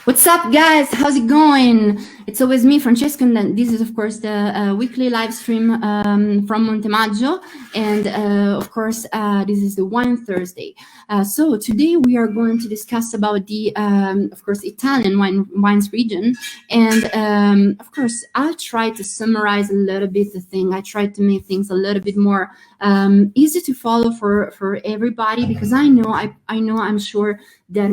What's up, guys? How's it going? It's always me, Francesco, and this is, of course, the weekly live stream from Montemaggio. And, of course, this is the Wine Thursday. So today we are going to discuss about the, of course, Italian wines region. And, of course, I'll try to summarize a little bit the thing. I try to make things a little bit more easy to follow for everybody, because I'm sure that,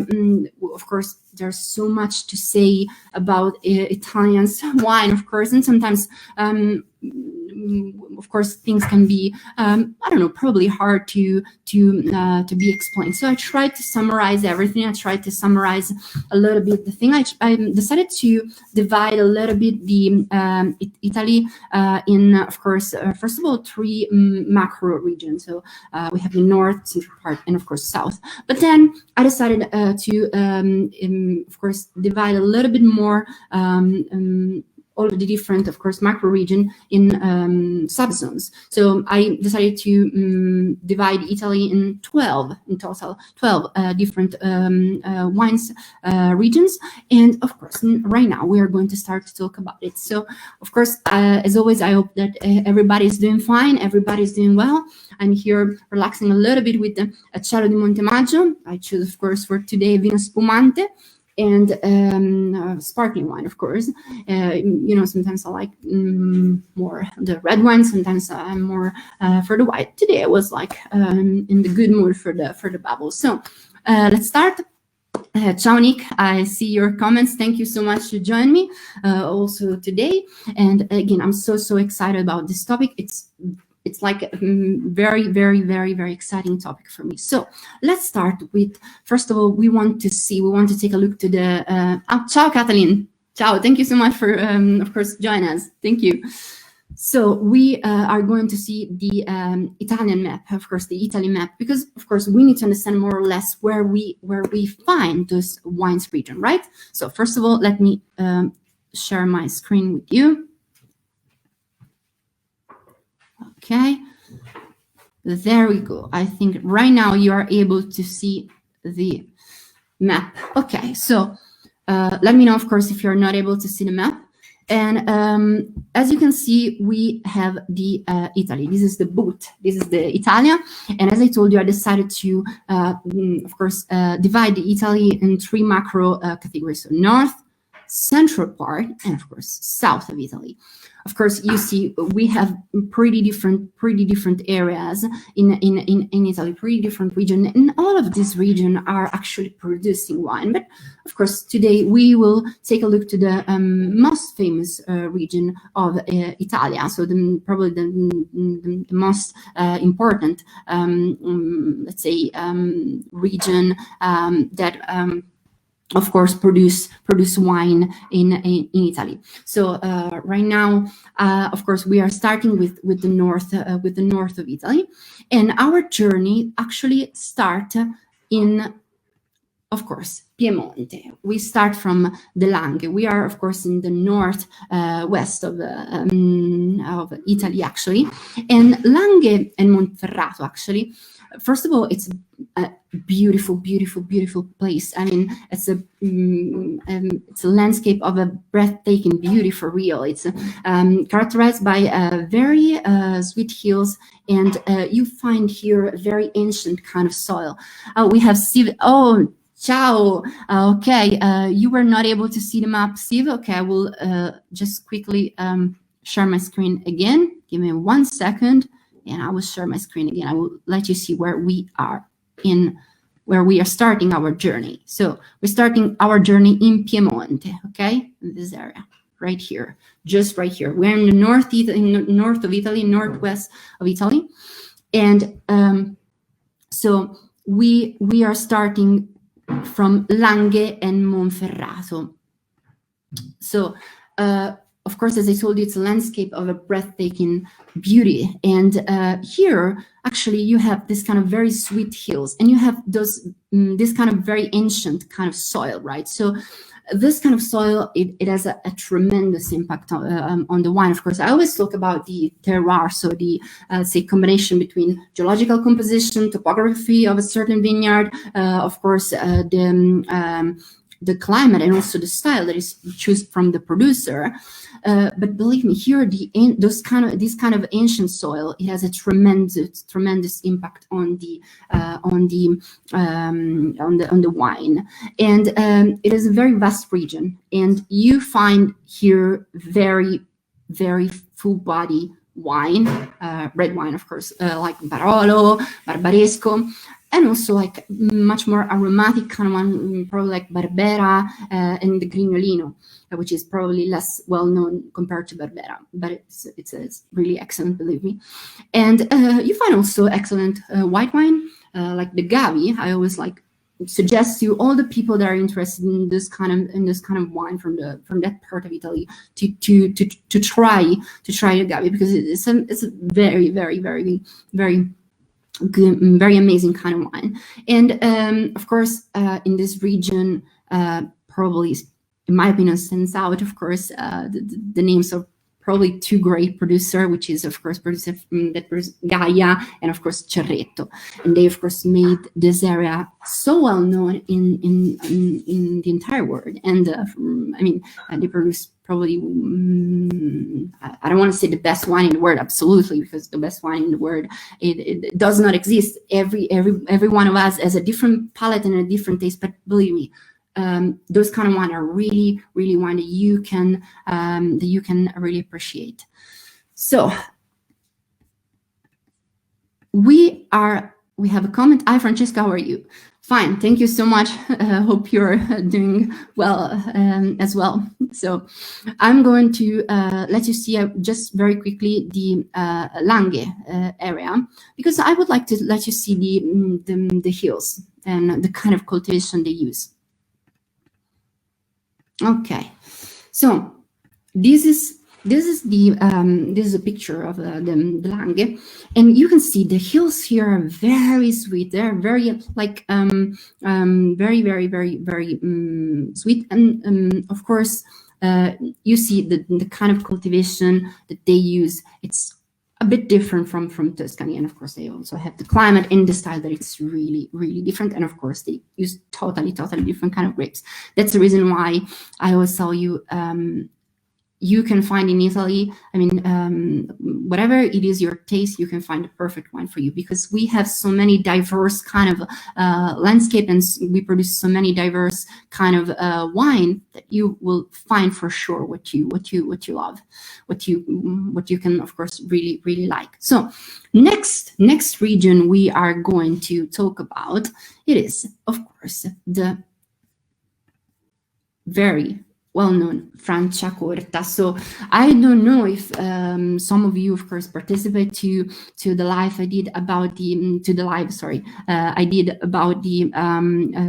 of course, there's so much to say about Italians wine, of course, and sometimes, of course, things can be, I don't know, probably hard to be explained. So I tried to summarize everything. I tried to summarize a little bit the thing. I decided to divide a little bit the Italy in, of course, first of all, three macro regions. So we have the north, central part, and of course south. But then I decided to, of course, divide a little bit more all of the different, of course, macro region in subzones. So I decided to divide Italy in total 12 different wines regions. And of course, right now we are going to start to talk about it. So of course, as always, I hope that everybody's doing fine, everybody's doing well. I'm here relaxing a little bit with the Cielo di Montemaggio. I choose, of course, for today Vino Spumante and sparkling wine, of course. Sometimes I like more the red wine. Sometimes I'm more for the white. Today I was like in the good mood for the bubbles. So let's start. Ciao Nick, I see your comments. Thank you so much to join me also today. And again, I'm so excited about this topic. It's like a very, very, very, very exciting topic for me. So let's start with, first of all, we want to take a look to the, ciao, Kathleen. Ciao, thank you so much for, of course, joining us. Thank you. So we are going to see the Italian map, of course, the Italy map, because, of course, we need to understand more or less where we find those wines region, right? So first of all, let me share my screen with you. Okay, there we go. I think right now you are able to see the map. Okay, so let me know, of course, if you're not able to see the map. And as you can see, we have the Italy. This is the boot. This is the Italia. And as I told you, I decided to, of course, divide the Italy in three macro categories. So north, central part, and of course, south of Italy. Of course, you see we have pretty different areas in Italy, pretty different region, and all of these regions are actually producing wine. But of course, today we will take a look to the most famous region of Italia. So probably the most important, let's say, region that. Of course, produce wine in Italy. So right now, of course, we are starting with the north of Italy, and our journey actually start in, of course, Piemonte. We start from the Langhe. We are, of course, in the north west of Italy, actually, and Langhe and Monferrato, actually. First of all, it's a beautiful place. I mean, it's a landscape of a breathtaking beauty for real. It's characterized by very sweet hills, and you find here a very ancient kind of soil. We have Steve. Oh, ciao. Okay, you were not able to see the map, Steve. Okay, I will just quickly share my screen again. Give me 1 second. And I will share my screen again. I will let you see where we are starting our journey. So we're starting our journey in Piemonte, okay? In this area, right here, just right here. We're in the north of Italy, northwest of Italy. And so we are starting from Langhe and Monferrato. So, of course, as I told you, it's a landscape of a breathtaking beauty. And here, actually, you have this kind of very sweet hills, and you have this kind of very ancient kind of soil, right? So this kind of soil, it has a tremendous impact on the wine. Of course, I always talk about the terroir, so the say combination between geological composition, topography of a certain vineyard, of course, the the climate and also the style that is chosen from the producer. But believe me, here this kind of ancient soil, it has a tremendous impact on the wine, and it is a very vast region, and you find here very full body wine, red wine, of course, like Barolo, Barbaresco, and also like much more aromatic kind of one, probably like Barbera and the Grignolino, which is probably less well known compared to Barbera, but it's really excellent, believe me. And you find also excellent white wine, like the Gavi. I always like suggest to all the people that are interested in this kind of wine from that part of Italy to try the Gavi, because it's a very good, very amazing kind of wine. And of course, in this region, probably, in my opinion, stands out, of course, the names of probably two great producers, which is, of course, producer that produce Gaia and, of course, Cerreto. And they, of course, made this area so well known in the entire world. And I mean, they produce probably, I don't want to say the best wine in the world, absolutely, because the best wine in the world, it does not exist. Every one of us has a different palate and a different taste, but believe me, those kind of wine are really wine that you can really appreciate. So we have a comment. Hi, Francesca, how are you? Fine, thank you so much. Hope you're doing well as well. So I'm going to let you see just very quickly the Langhe area, because I would like to let you see the hills and the kind of cultivation they use. Okay, so this is a picture of the Langhe, and you can see the hills here are very sweet. They're very like very sweet, and of course you see the kind of cultivation that they use. It's a bit different from Tuscany, and of course they also have the climate and the style that it's really different, and of course they use totally different kind of grapes. That's the reason why I always tell you, you can find in Italy, I mean, whatever it is your taste, you can find the perfect wine for you, because we have so many diverse kind of landscape, and we produce so many diverse kind of wine that you will find for sure what you love, what you can, of course, really like. So next region we are going to talk about, it is, of course, the very well-known Franciacorta. So I don't know if some of you, of course, participate to the live I did about the I did about the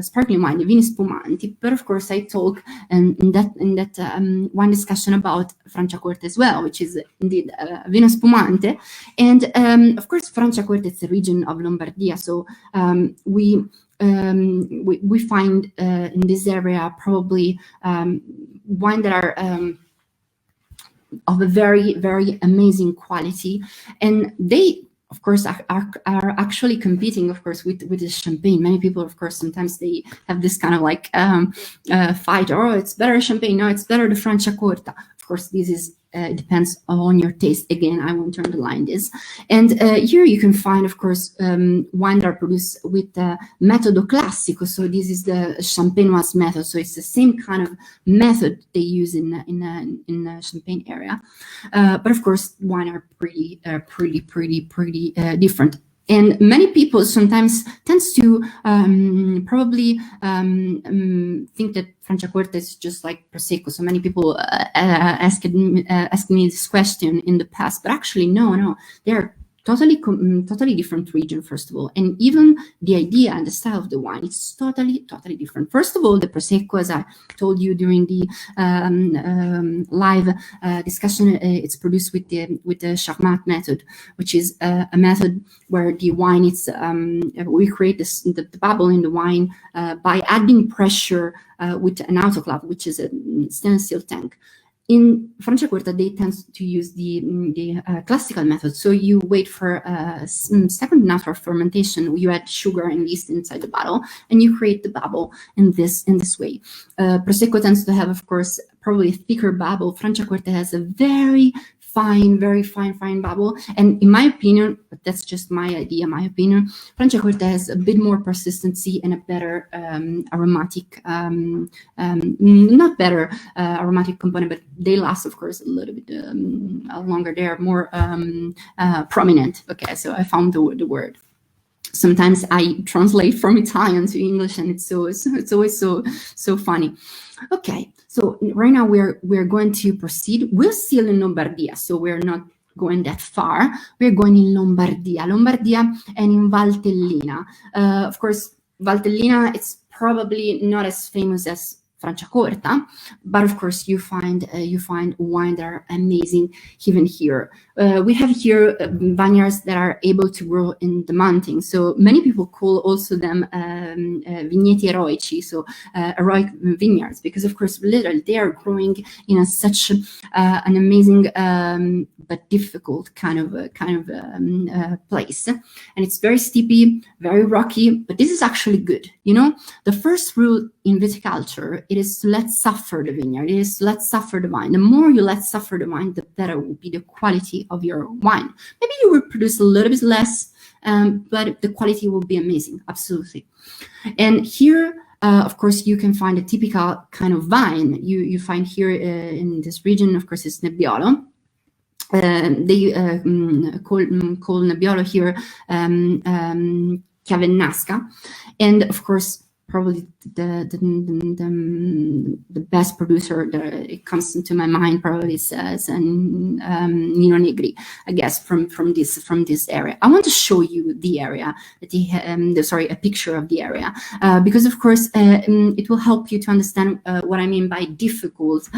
sparkling wine, the vini spumanti. But of course, I talk in that wine discussion about Franciacorta as well, which is indeed vino spumante. And of course, Franciacorta is a region of Lombardia. So we find in this area probably wine that are of a very amazing quality, and they, of course, are actually competing, of course, with the champagne. Many people, of course, sometimes they have this kind of like fight, oh, it's better champagne, no, it's better the Franciacorta. Of course, this is depends on your taste. Again, I won't underline this. And here you can find, of course, wine that are produced with metodo classico. So this is the Champenoise method. So it's the same kind of method they use in the Champagne area. But of course, wine are pretty different. And many people sometimes tends to probably think that Franciacorta is just like Prosecco. So many people asked me this question in the past, but actually no, they're totally different region, first of all, and even the idea and the style of the wine is totally different. First of all, the Prosecco, as I told you during the live discussion, it's produced with the Charmat method, which is a method where the wine is we create the bubble in the wine by adding pressure with an autoclave, which is a stainless steel tank. in Franciacorta, they tend to use the classical method. So you wait for second natural fermentation. You add sugar and yeast inside the bottle, and you create the bubble in this way. Prosecco tends to have, of course, probably a thicker bubble. Franciacorta has a very fine bubble, and in my opinion, but that's just my idea, my opinion, Franciacorta has a bit more persistency and a better aromatic, not better aromatic component, but they last, of course, a little bit longer. They are more prominent. Okay, so I found the word. Sometimes I translate from Italian to English, and it's always so funny. Okay, so right now we're going to proceed. We're still in Lombardia, so we're not going that far. We're going in Lombardia and in Valtellina. Of course, Valtellina, it's probably not as famous as Franciacorta, but of course you find wine that are amazing even here. We have here vineyards that are able to grow in the mountains. So many people call also them vigneti eroici, so heroic vineyards, because of course literally they are growing in such an amazing but difficult kind of place, and it's very steepy, very rocky. But this is actually good. You know, the first rule in viticulture, it is to let suffer the vineyard. It is to let suffer the vine. The more you let suffer the vine, the better will be the quality of your wine. Maybe you will produce a little bit less, but the quality will be amazing, absolutely. And here, of course, you can find a typical kind of vine. You find here in this region, of course, it's Nebbiolo. They call Nebbiolo here Chiavennasca, and of course, probably the best producer that it comes into my mind probably says Nino Negri, I guess, from this area. I want to show you the area that a picture of the area, because of course it will help you to understand what I mean by difficult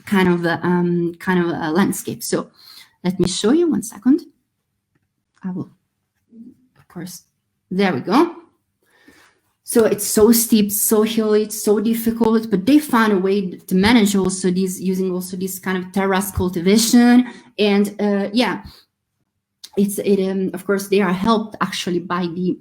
kind of landscape. So let me show you 1 second. I will, of course, there we go. So it's so steep, so hilly, it's so difficult, but they found a way to manage also using this kind of terrace cultivation. And yeah, of course they are helped actually by the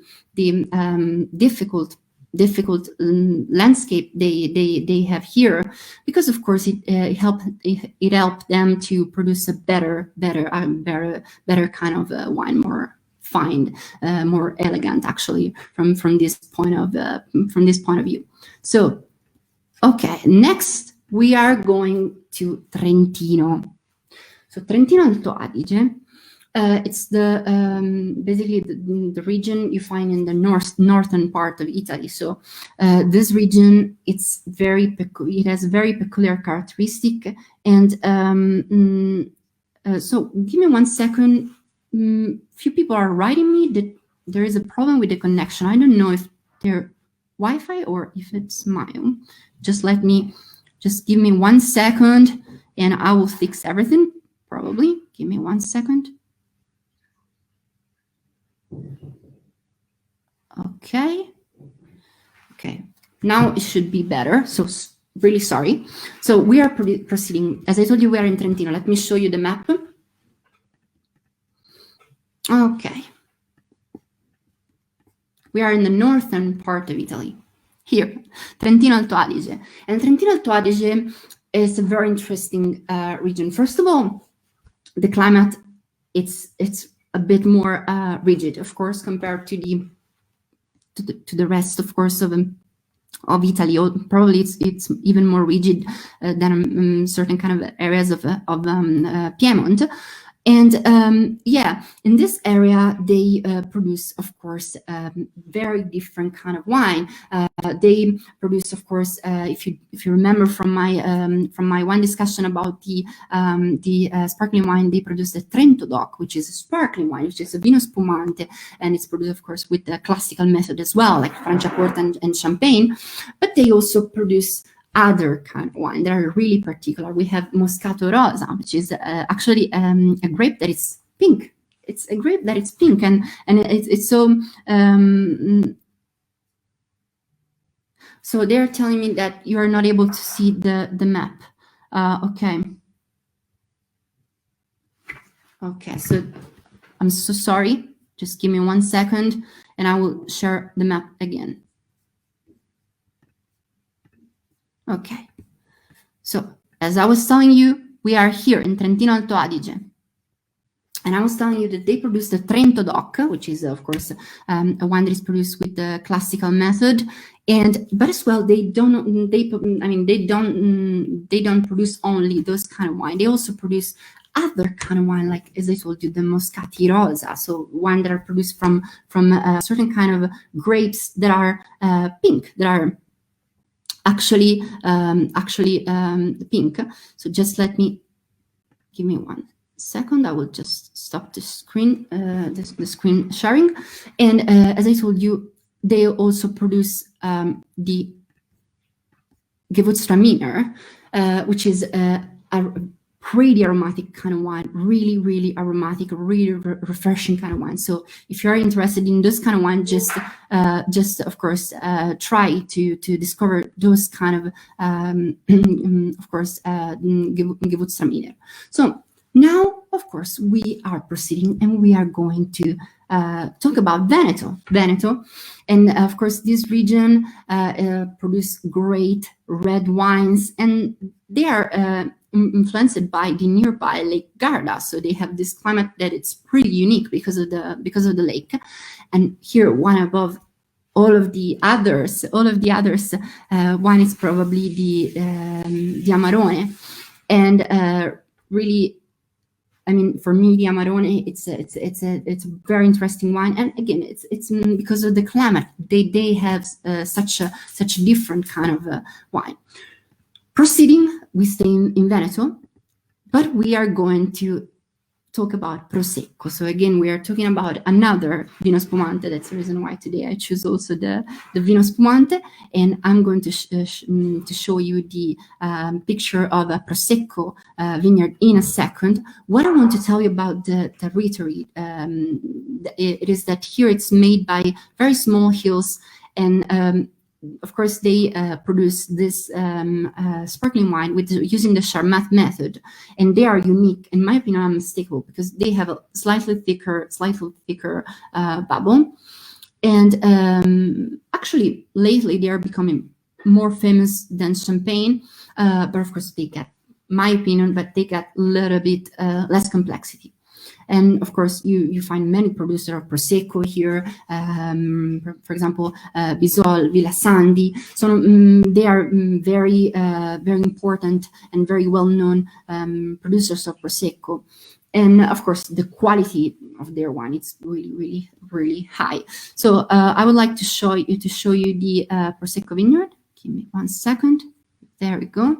difficult landscape they have here, because of course it helped them to produce a better kind of wine, more fine, more elegant, actually, from this point of view. So, okay, next we are going to Trentino. So Trentino Alto Adige, it's basically the region you find in the northern part of Italy. So this region, it has very peculiar characteristic. And so give me 1 second. Few people are writing me that there is a problem with the connection. I don't know if they're Wi-Fi or if it's my own. Just give me 1 second and I will fix everything, probably. Give me 1 second. Okay, now it should be better. So really sorry. So we are proceeding. As I told you, we are in Trentino. Let me show you the map. Okay, we are in the northern part of Italy. Here, Trentino Alto Adige. And Trentino Alto Adige is a very interesting region. First of all, the climate, it's a bit more rigid, of course, compared to the rest, of course, of Italy. Or probably it's even more rigid than certain kind of areas of Piedmont. And yeah, in this area, they produce, of course, very different kind of wine. They produce, of course, if you remember from my wine discussion about the sparkling wine, they produce the Trento DOC, which is a sparkling wine, which is a vino spumante, and it's produced, of course, with the classical method as well, like Franciacorta and Champagne. But they also produce other kind of wine that are really particular. We have Moscato Rosa, which is actually a grape that is pink. It's a grape that is pink, and it's so So they're telling me that you are not able to see the map. Okay. Okay, so I'm so sorry. Just give me 1 second and I will share the map again. Okay. So as I was telling you, we are here in Trentino Alto Adige. And I was telling you that they produce the Trento DOC, which is, of course, a wine that is produced with the classical method. But as well, they don't produce only those kind of wine. They also produce other kind of wine, like, as I told you, the Moscati Rosa, so wine that are produced from a certain kind of grapes that are pink, that are actually pink. So just give me 1 second. I will just stop the screen, the screen sharing. And as I told you, they also produce the Gewürztraminer, which is a pretty aromatic kind of wine, really, really aromatic, really refreshing kind of wine. So if you're interested in this kind of wine, just of course, try to discover those kind of, of course, Gewürztraminer. So now, of course, we are proceeding and we are going to talk about Veneto. And of course, this region produce great red wines, and they are influenced by the nearby Lake Garda. So they have this climate that it's pretty unique because of the lake. And here, one above all of the others, wine is probably the Amarone, and really, I mean, for me, the Amarone, it's a very interesting wine, and again, it's because of the climate. They have such a different kind of wine. Proceeding, we stay in Veneto, but we are going to talk about Prosecco. So again, we are talking about another Vino Spumante. That's the reason why today I choose also the Vino Spumante, and I'm going to show you the picture of a Prosecco vineyard in a second. What I want to tell you about the territory, it is that here it's made by very small hills, and of course, they produce this sparkling wine using the Charmat method, and they are unique, in my opinion, unmistakable, because they have a slightly thicker bubble. And actually, lately they are becoming more famous than champagne, but of course, they get, my opinion, but they get a little bit less complexity. And of course, you find many producers of Prosecco here, for example, Bisol, Villa Sandi. So they are very important and very well-known producers of Prosecco. And of course, the quality of their wine, it's really, really, really high. So I would like to show you the Prosecco Vineyard. Give me 1 second. There we go.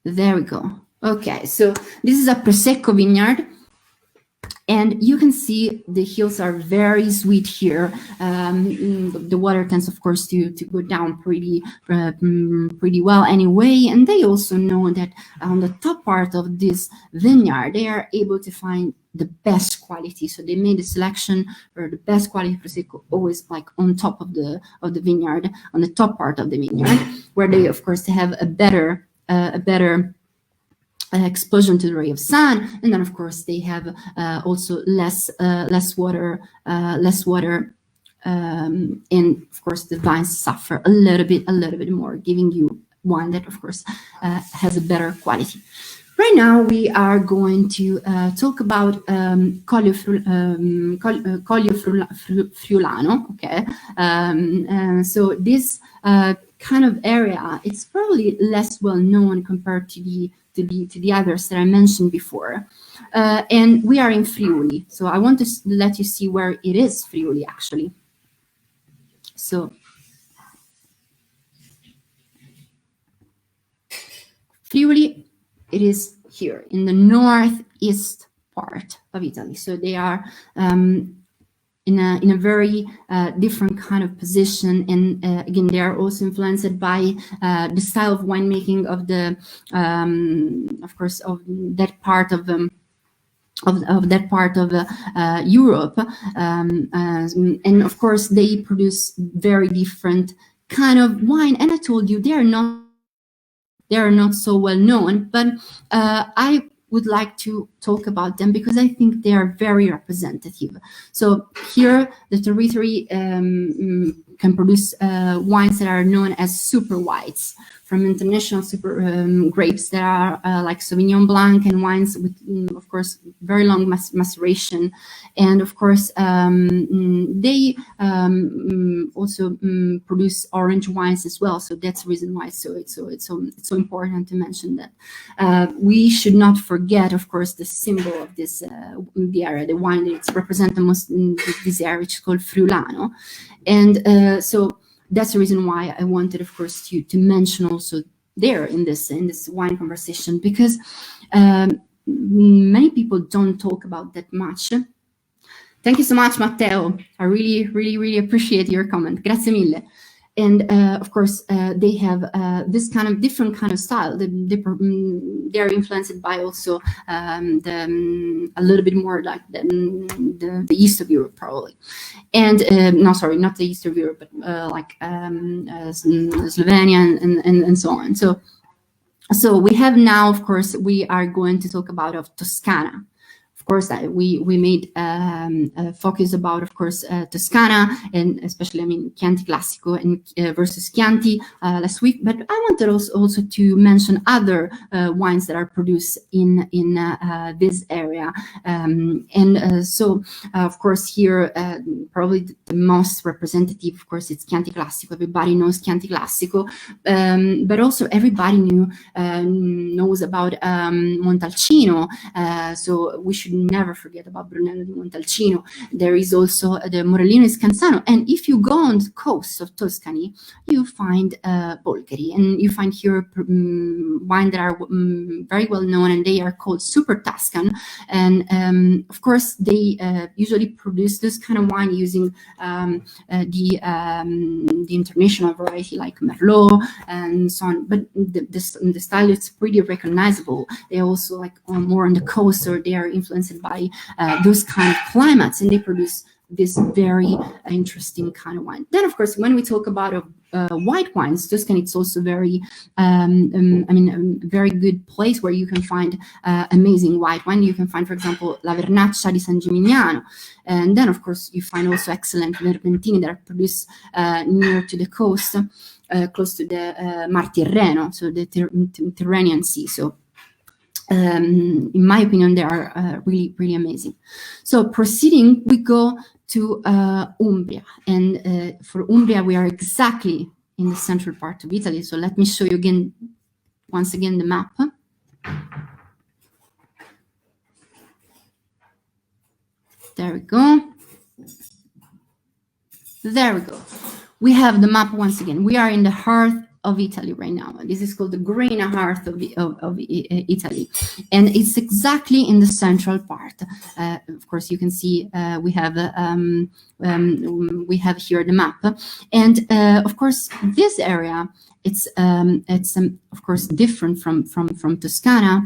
There we go. Okay, so this is a Prosecco vineyard, and you can see the hills are very sweet here. The water tends, of course, to go down pretty well anyway. And they also know that on the top part of this vineyard, they are able to find the best quality. So they made a selection for the best quality Prosecco, always like on top of the vineyard, on the top part of the vineyard, where they, of course, have a better exposure to the ray of sun, and then of course they have also less water, and of course the vines suffer a little bit more, giving you wine that of course has a better quality. Right now we are going to talk about Collio Friulano. Okay, so this kind of area, it's probably less well known compared to the others that I mentioned before, and we are in Friuli. So I want to let you see where it is, Friuli, actually. So Friuli, it is here in the northeast part of Italy. So they are in a very different kind of position, and again, they are also influenced by the style of winemaking of the, of course, of that part of of that part of Europe, and of course they produce very different kind of wine. And I told you they are not so well known, but I would like to talk about them because I think they are very representative. So here the territory can produce wines that are known as super whites from international super grapes that are like Sauvignon Blanc, and wines with, of course, very long maceration. And of course, they also produce orange wines as well. So that's the reason why it's so important to mention that. We should not forget, of course, the symbol of this the area, the wine that it's represent the most in this area, which is called Friulano. And so that's the reason why I wanted, of course, to mention also there in this wine conversation, because many people don't talk about that much. Thank you so much, Matteo. I really appreciate your comment. Grazie mille. And of course, they have this kind of different kind of style. They're influenced by also a little bit more like the east of Europe, probably. And no, sorry, not the east of Europe, but like Slovenia and so on. So we have now, of course, we are going to talk about Toscana. Of course, we made a focus about, of course, Toscana, and especially, I mean, Chianti Classico and versus Chianti last week. But I wanted also to mention other wines that are produced in this area. So, of course, here probably the most representative, of course, it's Chianti Classico. Everybody knows Chianti Classico, but also everybody knows about Montalcino. So we should never forget about Brunello di Montalcino. There is also the Morellino di Scansano, and if you go on the coast of Tuscany, you find Bolgheri, and you find here wine that are very well known, and they are called Super Tuscan. And of course, they usually produce this kind of wine using the international variety like Merlot and so on. But the style is pretty recognizable. They also like more on the coast, or they are influenced by those kind of climates, and they produce this very interesting kind of wine. Then, of course, when we talk about white wines, Tuscany, it's also very, I mean, a very good place where you can find amazing white wine. You can find, for example, La Vernaccia di San Gimignano, and then, of course, you find also excellent Vermentini that are produced near to the coast, close to the Mar Tirreno, so the Tyrrhenian Sea. So, in my opinion, they are really amazing. So proceeding, we go to Umbria, and for Umbria we are exactly in the central part of Italy. So let me show you once again the map. There we go. There we go. We have the map once again. We are in the heart of Italy right now. This is called the green heart of Italy, and it's exactly in the central part. Of course, you can see we have here the map, and of course this area it's of course different from Toscana.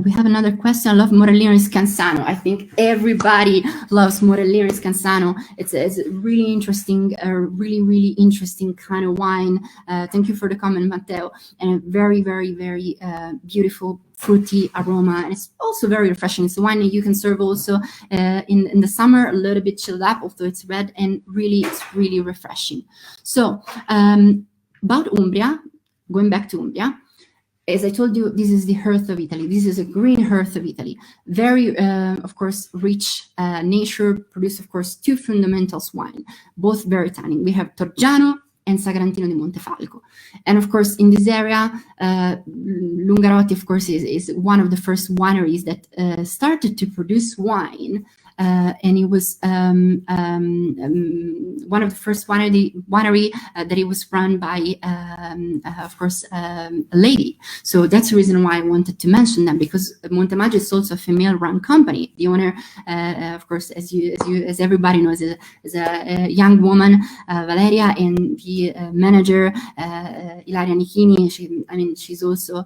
We have another question. I love Morellino di Scansano. I think everybody loves Morellino di Scansano. It's a really interesting, really interesting kind of wine. Thank you for the comment, Matteo. And a very beautiful fruity aroma. And it's also very refreshing. It's a wine that you can serve also in the summer, a little bit chilled up, although it's red, and it's really refreshing. So about Umbria, going back to Umbria, as I told you, this is the hearth of Italy. This is a green hearth of Italy. Very, of course, rich nature. Produce, of course, two fundamentals wine, both very tannic. We have Torgiano and Sagrantino di Montefalco. And of course, in this area, Lungarotti, of course, is one of the first wineries that started to produce wine and it was one of the first winery that it was run by, of course, a lady. So that's the reason why I wanted to mention them, because Montemaggio is also a female-run company. The owner, of course, as everybody knows, is a young woman, Valeria, and the manager, Ilaria Nichini. She's also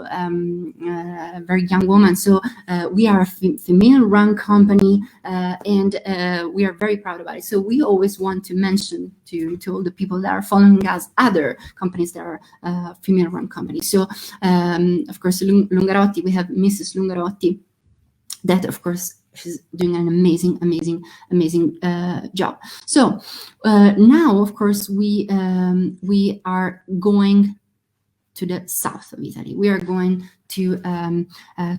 a very young woman. So we are a female-run company, and we are very proud about it. So we always want to mention to all the people that are following us other companies that are female-run companies. So of course, Lungarotti, we have Mrs. Lungarotti, that of course she's doing an amazing job. So now, of course, we are going to the south of Italy. We are going to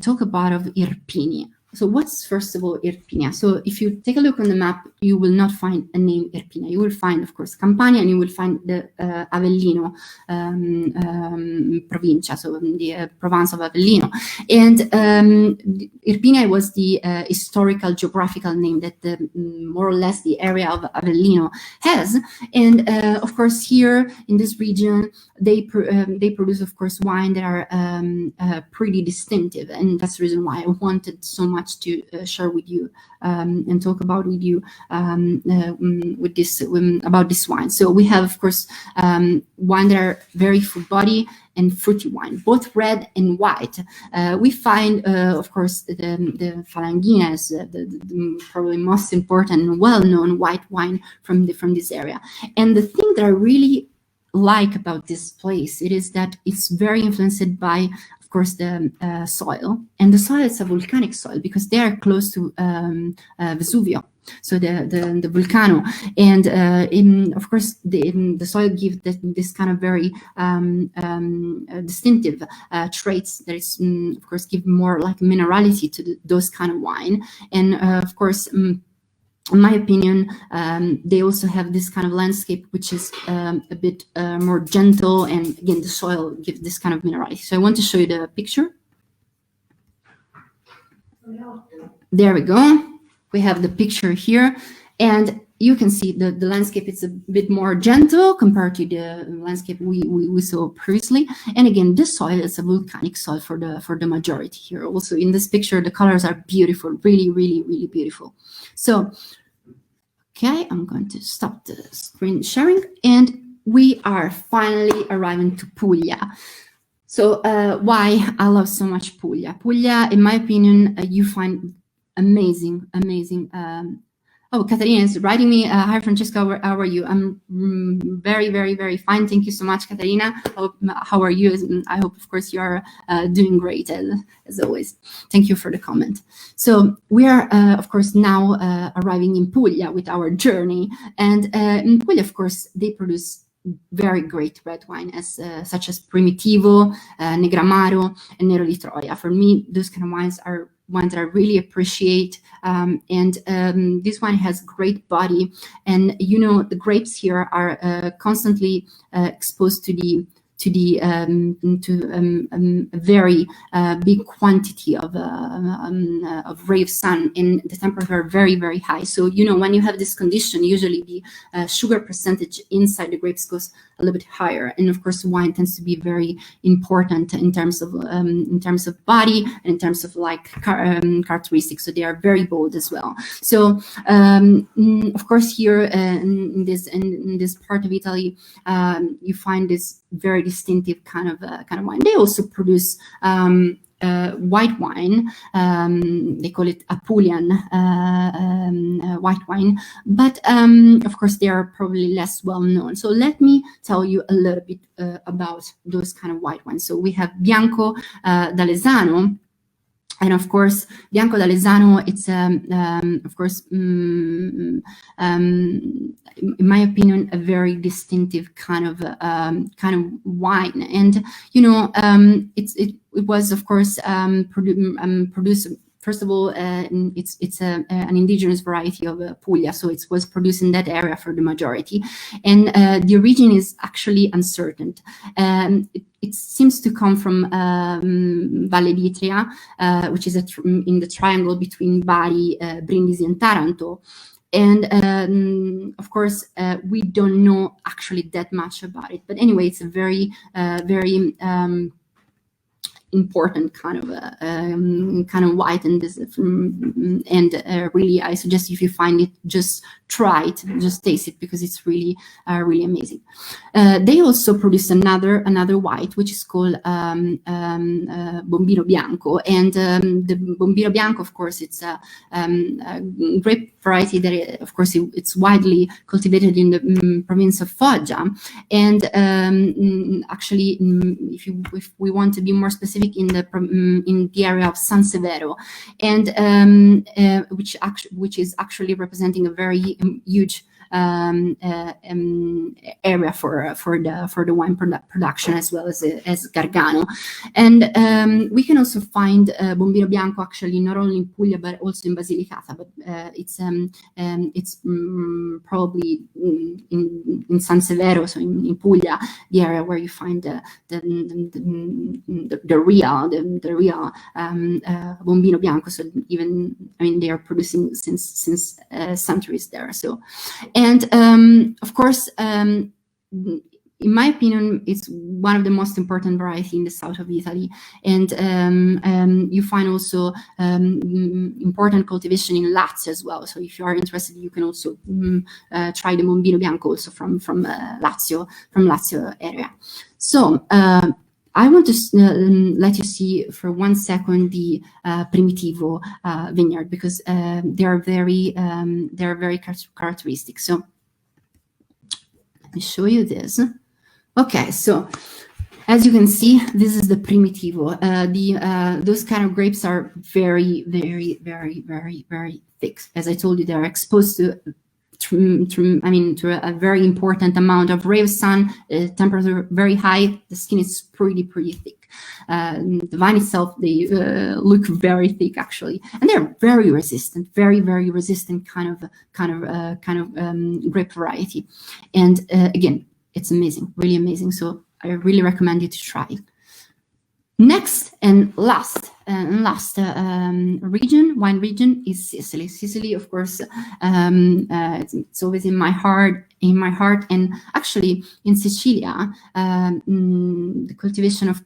talk about Irpinia. So what's, first of all, Irpinia? So if you take a look on the map, you will not find a name Irpinia. You will find, of course, Campania, and you will find the Avellino provincia, so the province of Avellino. And Irpinia was the historical geographical name that more or less the area of Avellino has. And of course, here in this region, they produce, of course, wine that are pretty distinctive, and that's the reason why I wanted so much to share with you and talk about with you with this about this wine. So we have, of course, wine that are very full body and fruity wine, both red and white. We find, of course, the Falanghina is the probably most important and well-known white wine from this area. And the thing that I really like about this place, it is that it's very influenced by, of course, the soil, and the soil is a volcanic soil because they are close to Vesuvio, so the volcano, and of course the soil gives this kind of very distinctive traits that is, of course, give more like minerality to those kind of wine, and of course. In my opinion, they also have this kind of landscape, which is a bit more gentle, and again, the soil gives this kind of minerality. So I want to show you the picture. There we go. We have the picture here, and you can see the landscape is a bit more gentle compared to the landscape we saw previously. And again, this soil is a volcanic soil for the majority here. Also in this picture, the colors are beautiful, really beautiful. So, okay, I'm going to stop the screen sharing, and we are finally arriving to Puglia. So why I love so much Puglia? Puglia, in my opinion, you find amazing. Oh, Caterina is writing me. Hi, Francesco. How are you? I'm very fine. Thank you so much, Caterina. How are you? I hope, of course, you are doing great, as always. Thank you for the comment. So we are, of course, now arriving in Puglia with our journey. And in Puglia, of course, they produce very great red wine, such as Primitivo, Negramaro, and Nero di Troia. For me, those kind of wines are ones that I really appreciate, and this wine has great body, and you know the grapes here are constantly exposed to a very big quantity of ray of sun, and the temperature are very high. So you know, when you have this condition, usually the sugar percentage inside the grapes goes a little bit higher, and of course wine tends to be very important in terms of body and in terms of like characteristics. So they are very bold as well. So of course here in this part of Italy, you find this very distinctive kind of wine. They also produce white wine. They call it Apulian white wine, but of course they are probably less well known. So let me tell you a little bit about those kind of white wines. So we have Bianco d'Alesano. And of course, Bianco d'Alesano, it's of course, in my opinion, a very distinctive kind of wine. And you know, it was of course produced first of all, it's an indigenous variety of Puglia, so it was produced in that area for the majority, and the origin is actually uncertain. It seems to come from Valle d'Itria, which is in the triangle between Bari, Brindisi, and Taranto. And of course, we don't know actually that much about it. But anyway, it's a very, very important kind of white, and this really, I suggest if you find it, just try it, just taste it, because it's really really amazing. They also produce another white, which is called Bombino Bianco, and the Bombino Bianco, of course, it's a grape variety that of course it's widely cultivated in the province of Foggia, and actually, if we want to be more specific, in the area of San Severo, and which is actually representing a very huge area for the wine production, as well as Gargano. And we can also find Bombino Bianco actually not only in Puglia but also in Basilicata, but it's probably in San Severo, so in Puglia, the area where you find the real Bombino Bianco. So even, I mean, they are producing since centuries there. So, and of course, in my opinion, it's one of the most important variety in the south of Italy, and you find also important cultivation in Lazio as well. So if you are interested, you can also try the Bombino Bianco also from Lazio area. So I want to let you see for 1 second the Primitivo Vineyard, because they are very characteristic. So let me show you this. Okay, so as you can see, this is the Primitivo. Those kind of grapes are very, very, very, very, very thick. As I told you, they are exposed to a very important amount of ray of sun, temperature very high. The skin is pretty thick. The vine itself, they look very thick actually, and they're very resistant, very resistant kind of grape variety. And again, it's amazing, really amazing. So I really recommend you to try it. Next and last wine region is Sicily. Sicily, of course, it's always in my heart. And actually, in Sicilia, the cultivation of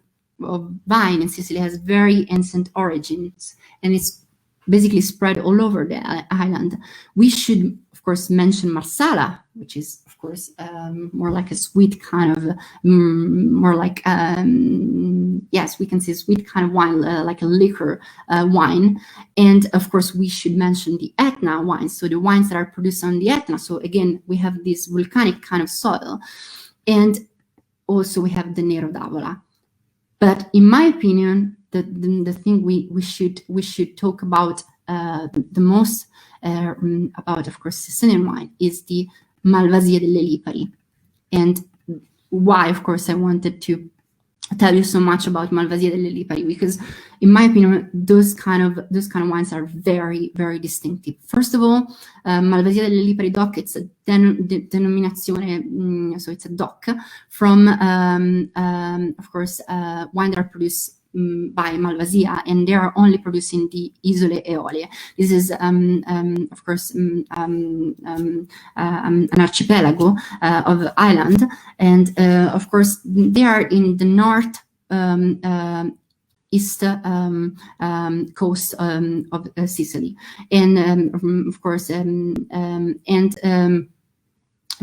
vine in Sicily has very ancient origins, and it's basically spread all over the island. We should, of course, mention Marsala, which is, of course, more like a sweet kind of, more like, yes, we can say sweet kind of wine, like a liquor wine. And of course, we should mention the Etna wines, so the wines that are produced on the Etna. So again, we have this volcanic kind of soil, and also we have the Nero d'Avola. But in my opinion, the thing we should talk about the most about, of course, Sicilian wine is the Malvasia delle Lipari. And why, of course, I wanted to tell you so much about Malvasia delle Lipari, because in my opinion, those kind of wines are very distinctive. First of all, Malvasia delle Lipari DOC, it's a denominazione, so it's a DOC from, of course, wine that are produced by Malvasia, and they are only producing the Isole Eolie. This is, of course, an archipelago of island, and of course they are in the north east coast of Sicily, and of course,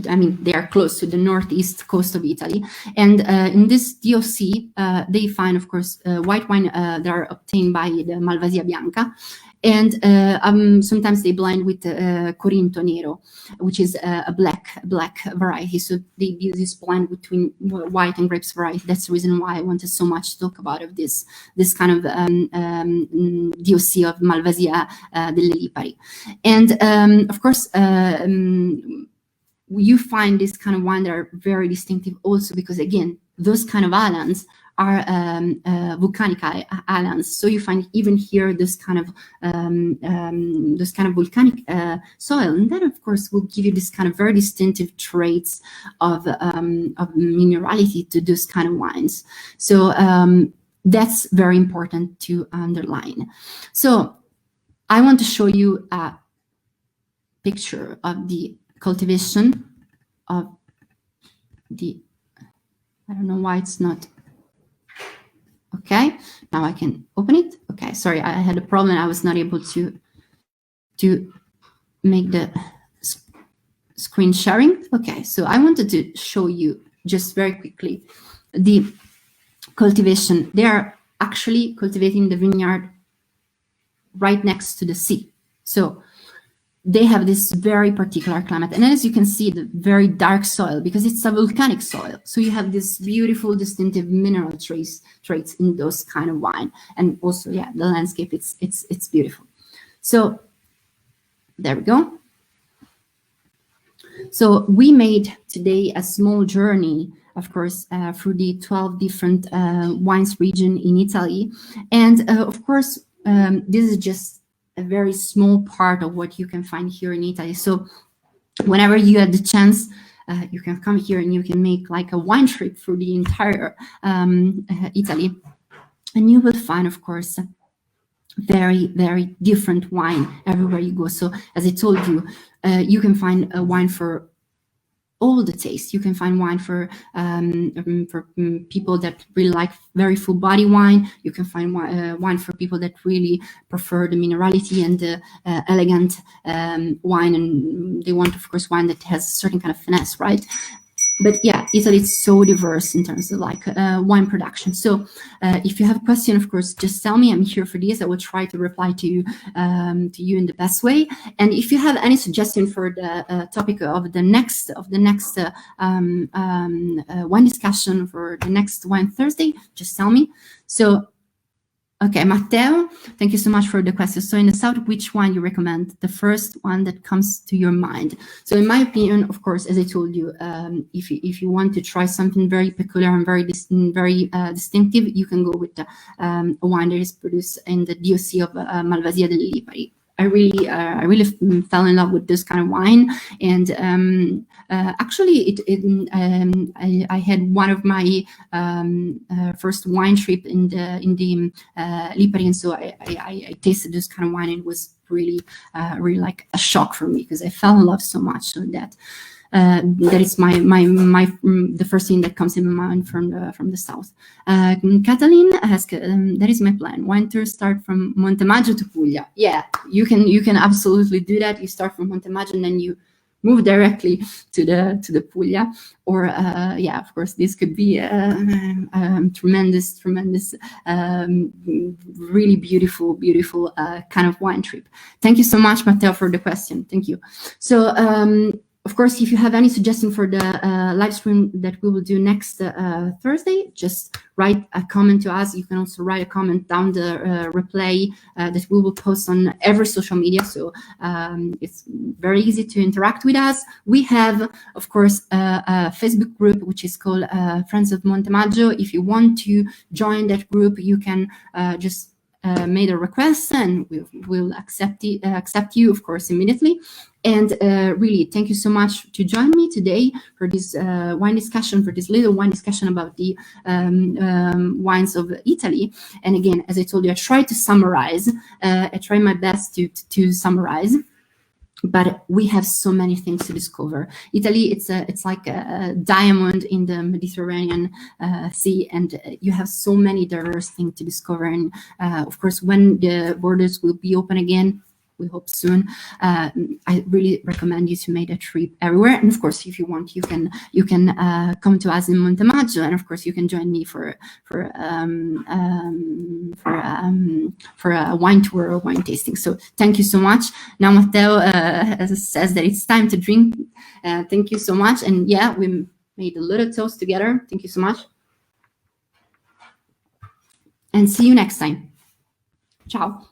I mean, they are close to the northeast coast of Italy. And in this DOC, they find, of course, white wine that are obtained by the Malvasia Bianca. And sometimes they blend with Corinto Nero, which is a black variety. So they do this blend between white and grapes variety. That's the reason why I wanted so much to talk about this kind of DOC of Malvasia delle Lipari. And of course, you find this kind of wine that are very distinctive also because, again, those kind of islands are volcanic islands. So you find even here this kind of volcanic soil, and that of course will give you this kind of very distinctive traits of minerality to those kind of wines. So that's very important to underline. So I want to show you a picture of the cultivation of the, I don't know why it's not, okay, now I can open it. Okay, sorry, I had a problem. I was not able to make the screen sharing. Okay, so I wanted to show you just very quickly the cultivation. They are actually cultivating the vineyard right next to the sea. So they have this very particular climate. And as you can see, the very dark soil, because it's a volcanic soil. So you have this beautiful, distinctive mineral traits in those kind of wine. And also, yeah, the landscape, it's beautiful. So there we go. So we made today a small journey, of course, through the 12 different wines region in Italy. And of course, this is just a very small part of what you can find here in Italy. So whenever you have the chance, you can come here and you can make like a wine trip through the entire Italy. And you will find, of course, very, very different wine everywhere you go. So as I told you, you can find a wine for all the tastes. You can find wine for people that really like very full body wine. You can find wine for people that really prefer the minerality and the elegant wine, and they want, of course, wine that has a certain kind of finesse, right? But yeah, Italy is so diverse in terms of like wine production. So if you have a question, of course, just tell me. I'm here for this. I will try to reply to you in the best way. And if you have any suggestion for the topic of the next wine discussion for the next Wine Thursday, just tell me. So. Okay, Matteo, thank you so much for the question. So in the south, which wine you recommend? The first one that comes to your mind. So in my opinion, of course, as I told you, if you want to try something very peculiar and very distinctive, you can go with a wine that is produced in the DOC of Malvasia del Lipari. I really fell in love with this kind of wine, and actually, I had one of my first wine trip in the Lipari, and so I tasted this kind of wine, and it was really like a shock for me because I fell in love so much. So that is the first thing that comes in my mind from the south. Catalin asks, that is my plan. Wine tour start from Montemaggio to Puglia. Yeah, you can absolutely do that. You start from Montemaggio and then you move directly to the Puglia. Or yeah, of course, this could be tremendous, really beautiful kind of wine trip. Thank you so much, Matteo, for the question. Thank you. So. Of course, if you have any suggestion for the live stream that we will do next Thursday, just write a comment to us. You can also write a comment down the replay that we will post on every social media. So it's very easy to interact with us. We have, of course, a Facebook group, which is called Friends of Montemaggio. If you want to join that group, you can just made a request and we'll accept you, of course, immediately. And really, thank you so much to join me today for this wine discussion, for this little wine discussion about the wines of Italy. And again, as I told you, I try to summarize. I try my best to summarize. But we have so many things to discover. Italy, it's like a diamond in the Mediterranean Sea, and you have so many diverse things to discover. And of course, when the borders will be open again, we hope soon, I really recommend you to make a trip everywhere. And of course, if you want, you can come to us in Montemaggio, and of course, you can join me for a wine tour or wine tasting. So thank you so much. Now Matteo says that it's time to drink. Thank you so much. And yeah, we made a little toast together. Thank you so much. And see you next time. Ciao.